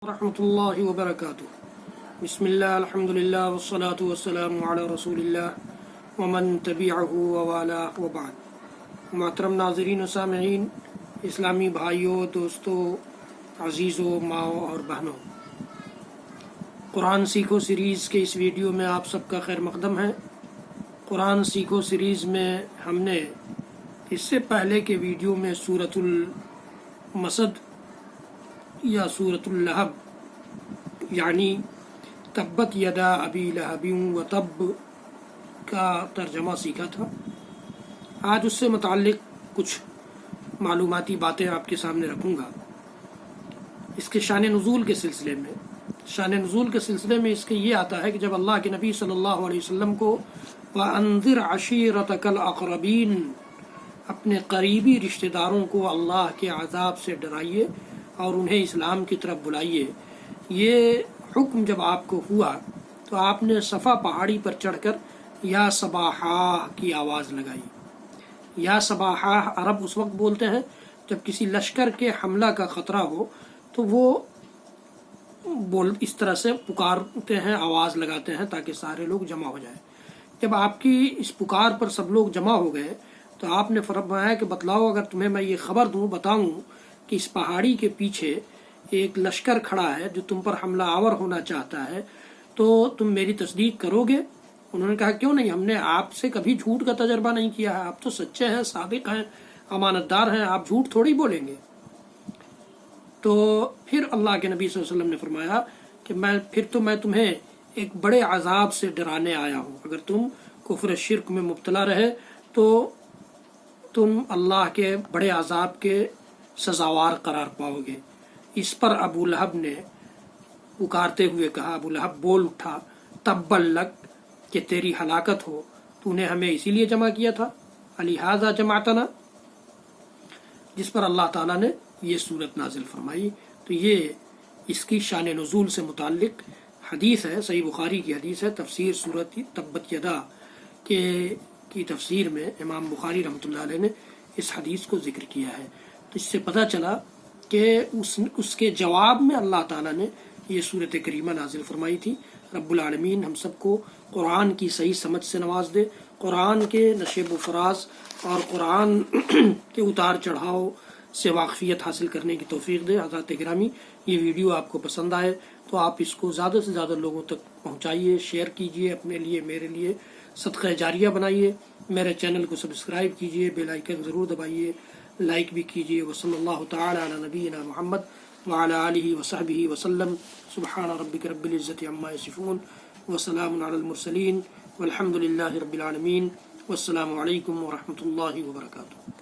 ورحمۃ اللہ وبرکاتہ۔ بسم اللہ الحمد للہ والصلاة والسلام علی رسول اللہ ومن تبعہ ووالاہ وبعد۔ محترم ناظرین و سامعین، اسلامی بھائیوں، دوستوں، عزیزوں، ماؤں اور بہنوں، قرآن سیکھو سیریز کے اس ویڈیو میں آپ سب کا خیر مقدم ہے۔ قرآن سیکھو سیریز میں ہم نے اس سے پہلے کے ویڈیو میں سورۃ المسد یا سورۃ اللہب یعنی تبت یدا ابی لہب و تب کا ترجمہ سیکھا تھا۔ آج اس سے متعلق کچھ معلوماتی باتیں آپ کے سامنے رکھوں گا۔ اس کے شان نزول کے سلسلے میں اس کے یہ آتا ہے کہ جب اللہ کے نبی صلی اللہ علیہ وسلم کو وَأَنذِرْ عَشِيرَتَكَ الْأَقْرَبِينَ، اپنے قریبی رشتہ داروں کو اللہ کے عذاب سے ڈرائیے اور انہیں اسلام کی طرف بلائیے، یہ حکم جب آپ کو ہوا تو آپ نے صفا پہاڑی پر چڑھ کر یا صباحا کی آواز لگائی۔ یا صباحا عرب اس وقت بولتے ہیں جب کسی لشکر کے حملہ کا خطرہ ہو تو وہ اس طرح سے پکارتے ہیں، آواز لگاتے ہیں تاکہ سارے لوگ جمع ہو جائیں۔ جب آپ کی اس پکار پر سب لوگ جمع ہو گئے تو آپ نے فرمایا کہ بتلاؤ، اگر تمہیں میں یہ خبر بتاؤں کہ اس پہاڑی کے پیچھے ایک لشکر کھڑا ہے جو تم پر حملہ آور ہونا چاہتا ہے، تو تم میری تصدیق کرو گے؟ انہوں نے کہا کیوں نہیں، ہم نے آپ سے کبھی جھوٹ کا تجربہ نہیں کیا ہے، آپ تو سچے ہیں، صادق ہیں، امانت دار ہیں، آپ جھوٹ تھوڑی بولیں گے۔ تو پھر اللہ کے نبی صلی اللہ علیہ وسلم نے فرمایا کہ میں تمہیں ایک بڑے عذاب سے ڈرانے آیا ہوں، اگر تم کفر شرک میں مبتلا رہے تو تم اللہ کے بڑے عذاب کے سزاوار قرار پاؤ گے۔ اس پر ابو لہب نے پکارتے ہوئے کہا، ابو لہب بول اٹھا، تبا لک، کہ تیری ہلاکت ہو، تو نے ہمیں اسی لیے جمع کیا تھا، لہذا جمعتنا، جس پر اللہ تعالیٰ نے یہ صورت نازل فرمائی۔ تو یہ اس کی شان نزول سے متعلق حدیث ہے، صحیح بخاری کی حدیث ہے۔ تفسیر صورت تبت یدا کی تفسیر میں امام بخاری رحمۃ اللہ علیہ نے اس حدیث کو ذکر کیا ہے۔ تو اس سے پتہ چلا کہ اس کے جواب میں اللہ تعالیٰ نے یہ صورت کریمہ نازل فرمائی تھی۔ رب العالمین ہم سب کو قرآن کی صحیح سمجھ سے نواز دے، قرآن کے نشیب و فراز اور قرآن کے اتار چڑھاؤ سے واقفیت حاصل کرنے کی توفیق دے۔ حضرات گرامی، یہ ویڈیو آپ کو پسند آئے تو آپ اس کو زیادہ سے زیادہ لوگوں تک پہنچائیے، شیئر کیجیے، اپنے لیے میرے لیے صدقہ جاریہ بنائیے، میرے چینل کو سبسکرائب کیجیے، بیل آئیکن ضرور دبائیے، لائک بھی کیجیے۔ وصلی اللہ تعالی علی نبینا محمد وعلی آلہ وصحبہ وسلم۔ سبحان ربک رب العزۃ عما یصفون وسلام علی المرسلین والحمد للہ رب العالمین، والسلام علیکم ورحمۃ اللہ وبرکاتہ۔